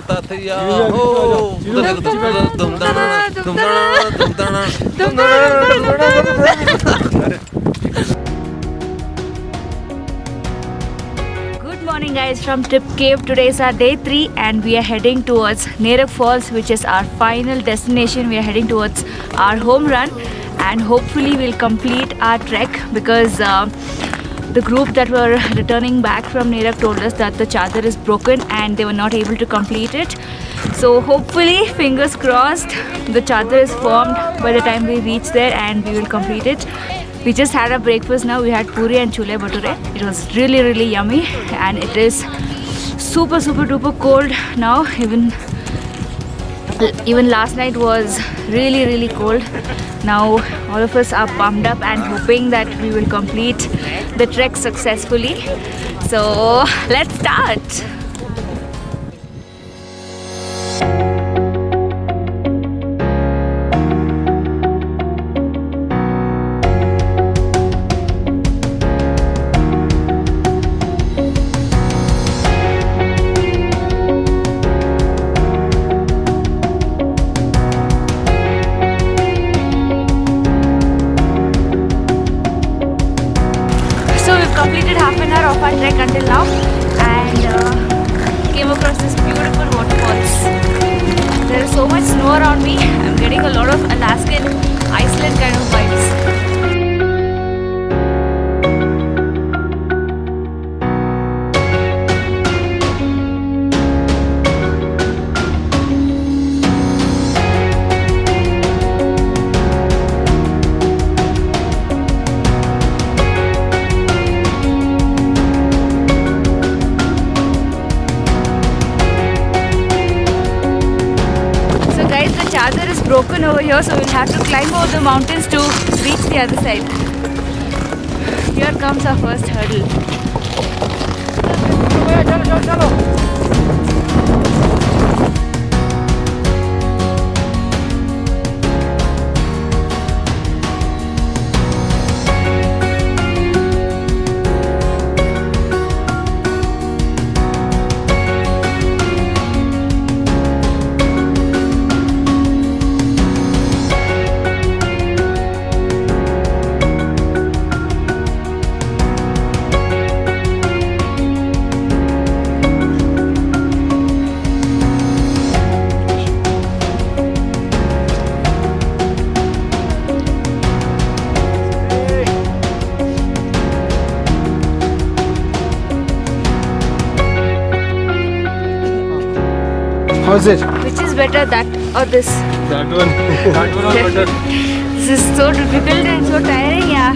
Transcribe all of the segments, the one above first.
ताथैया हो Good morning guys from Trip Cave. Today is our day 3 and we are heading towards Nerak Falls, which is our final destination. We are heading towards our home run and hopefully we'll complete our trek because the group that were returning back from Nerak told us that the chadar is broken and they were not able to complete it. So hopefully, fingers crossed, the chadar is formed by the time we reach there and we will complete it. We just had our breakfast now. We had puri and chole bhature. It was really yummy and it is super duper cold now. Even last night was really cold. Now all of us are pumped up and hoping that we will complete the trek successfully. So let's start. Completed half an hour of our trek until now and came across this beautiful waterfalls. There is so much snow around me. I'm getting a lot of Alaskan, Iceland kind of vibes. Chadar is broken over here, so we'll have to climb over the mountains to reach the other side. Here comes our first hurdle. How's it? Which is better, that or this? That one. That one was better. This is so difficult and so tiring, yeah.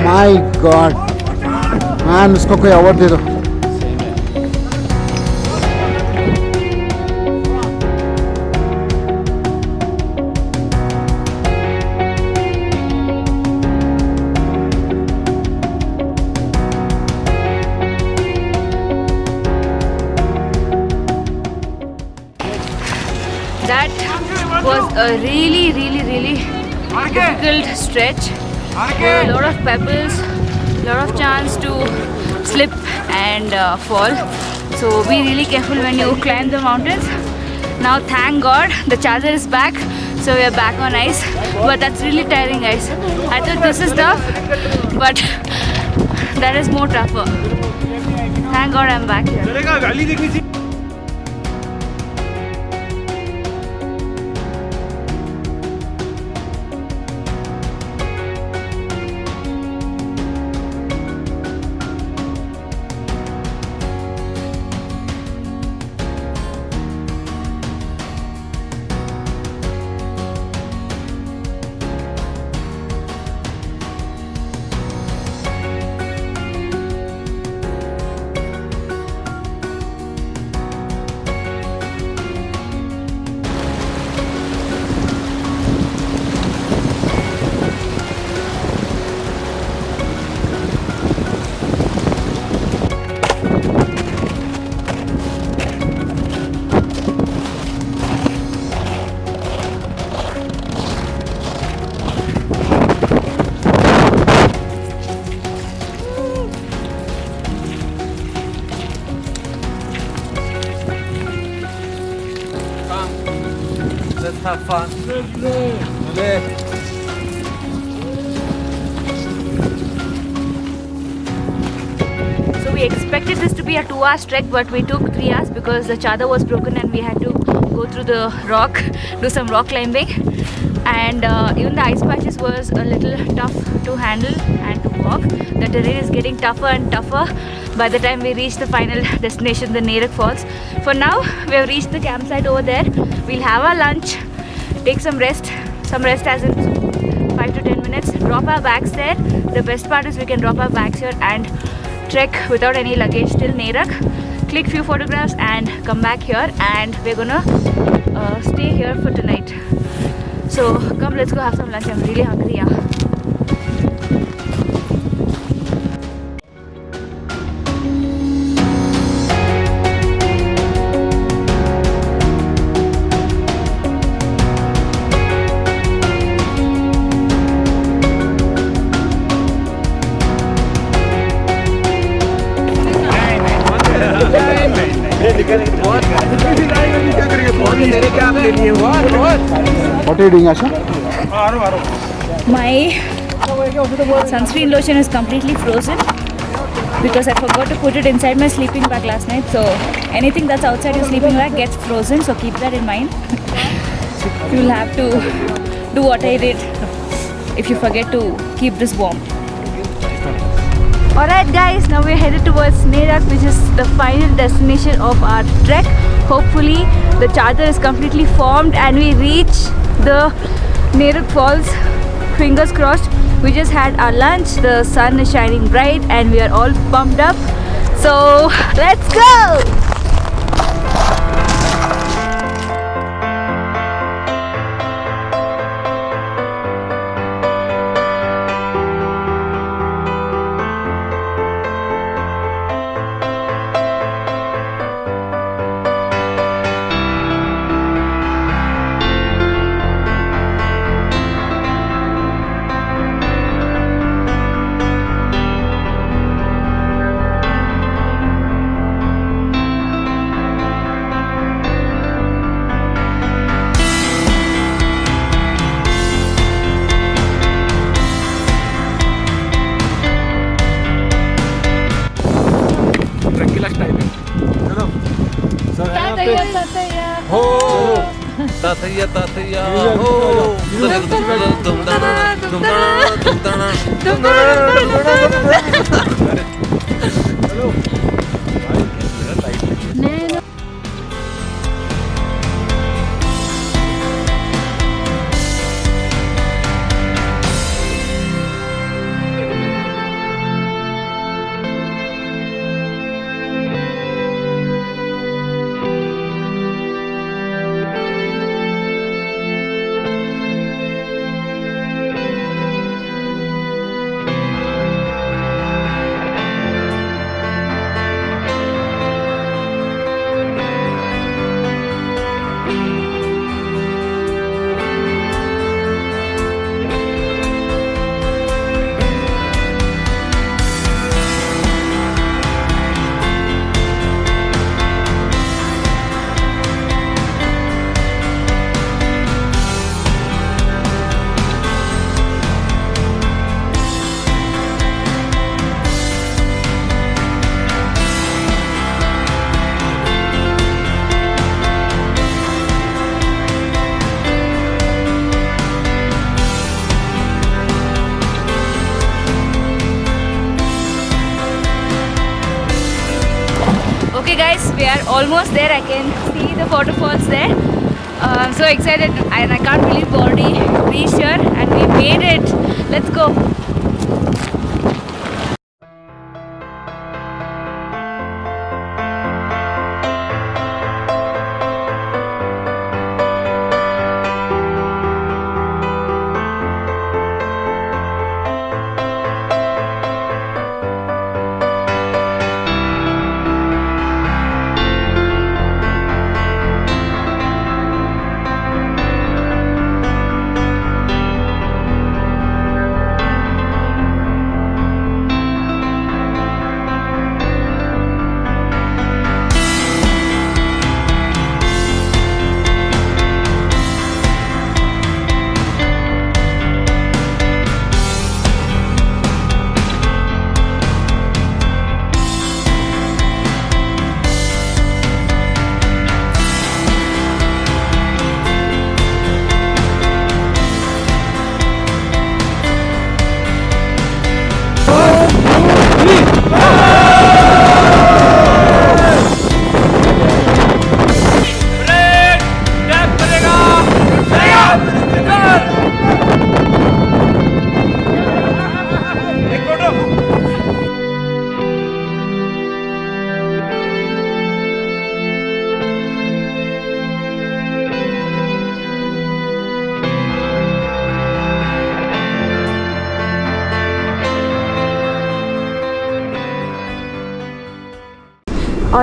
My God, man, उसको कोई award दे दो. That was a really difficult stretch. A lot of pebbles, lot of chance to slip and fall. So be really careful when you climb the mountains. Now thank God the chadar is back, so we are back on ice. But that's really tiring, guys. I thought this is tough, but that is more tougher. Thank God I'm back here. let's have fun. So we expected this to be a 2 hour trek, but we took 3 hours because the chadar was broken and we had to go through the rock, do some rock climbing. And even the ice patches was a little tough to handle and to walk. The terrain is getting tougher and tougher by the time we reach the final destination, the Nerak Falls. For now, we have reached the campsite over there. We'll have our lunch, take some rest as in 5 to 10 minutes, drop our bags there. The best part is we can drop our bags here and trek without any luggage till Nerak, click few photographs and come back here, and we're gonna stay here for tonight. So come, let's go have some lunch. I'm really hungry, yeah. What are you doing, Asha? My sunscreen lotion is completely frozen because I forgot to put it inside my sleeping bag last night. So anything that's outside your sleeping bag gets frozen, so keep that in mind. You'll have to do what I did if you forget to keep this warm. Alright guys, now we're headed towards Nerak, which is the final destination of our trek. Hopefully the chadar is completely formed and we reach the Nerak Falls. Fingers crossed. We just had our lunch, the sun is shining bright and we are all pumped up. So let's go! Tataya, tataya, ho! Okay guys, we are almost there. I can see the waterfalls there. I'm so excited and I can't believe we already reached here and we made it. Let's go.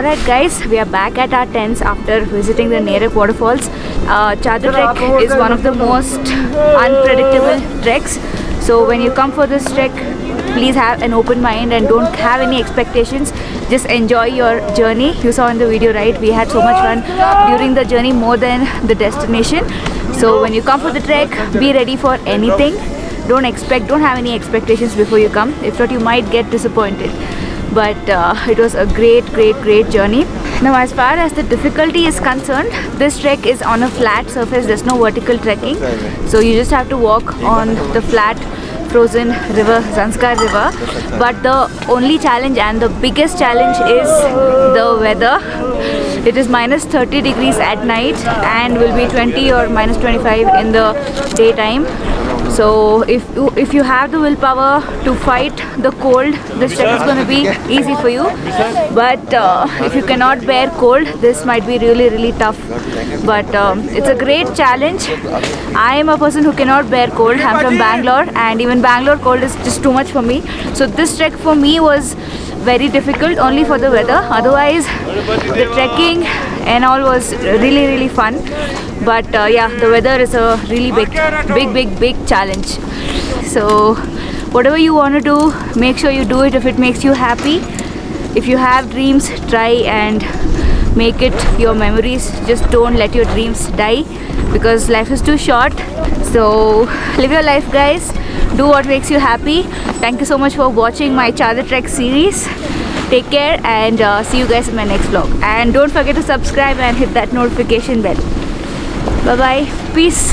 Alright guys, we are back at our tents after visiting the Nerak waterfalls. Chadar Trek is one of the most unpredictable treks. So when you come for this trek, please have an open mind and don't have any expectations. Just enjoy your journey. You saw in the video, right? We had so much fun during the journey more than the destination. So when you come for the trek, be ready for anything. Don't have any expectations before you come. If not, you might get disappointed. But it was a great journey. Now as far as the difficulty is concerned, this trek is on a flat surface. There's no vertical trekking, so you just have to walk on the flat frozen river, Zanskar river. But the only challenge and the biggest challenge is the weather. It is minus 30 degrees at night and will be 20 or minus 25 in the daytime. So if you have the willpower to fight the cold, this trek is going to be easy for you. But if you cannot bear cold, this might be really tough. But it's a great challenge. I am a person who cannot bear cold. I'm from Bangalore, and even Bangalore cold is just too much for me. So this trek for me was very difficult only for the weather. Otherwise, the trekking and all was really fun. But yeah, the weather is a really big challenge. So whatever you want to do, make sure you do it if it makes you happy. If you have dreams, try and make it your memories. Just don't let your dreams die, because life is too short. So live your life, guys. Do what makes you happy. Thank you so much for watching my Chadar Trek series. Take care and see you guys in my next vlog. And don't forget to subscribe and hit that notification bell. Bye bye. Peace.